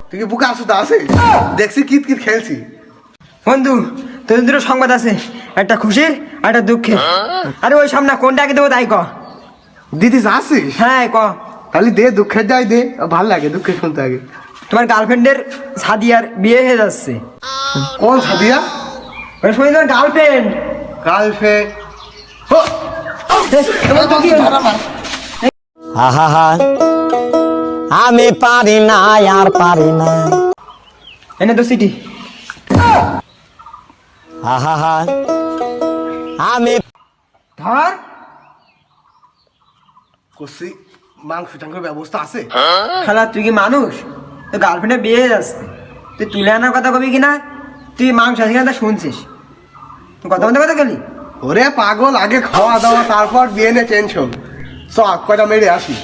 তুই কি বুকে আসতে আছে? দেখছি কিত কিত খেলছি। বন্ধু তোদের দুটো সংবাদ আছে, একটা খুশির একটা দুঃখের। আরে ওই সামনে কোনটা আগে দেবো তাই ক। দিদি আসিস? হ্যাঁ ক। তাহলে দে, দুঃখের যাই দে, ভাল লাগে দুঃখের শুনতে আগে। তোমার গার্লফ্রেন্ডের সাদিয়ার বিয়ে হয়ে যাচ্ছে। কোন সাদিয়া? ওই শুনি তোমার গার্লফ্রেন্ড। গার্লফ্রেন্ড? আমি পারি না আর পারি না। এনে তো সিটি। আমি ধর কষি মাংস টাংসের ব্যবস্থা আছে? খালা তুই কি মানুষ? তোর গার্লফ্রেন্ডের বিয়ে হয়ে যাচ্ছে, তুই তুলে আনার কথা কবি কিনা? তুই মাংস আছে কিনা তা শুনছিস? তুই কথা বলতে কথা গেলি? ওরে পাগল, আগে খাওয়া দাওয়া তারপর বিয়ে নিয়ে টেনশন। চ কয়টা মেরে আসি।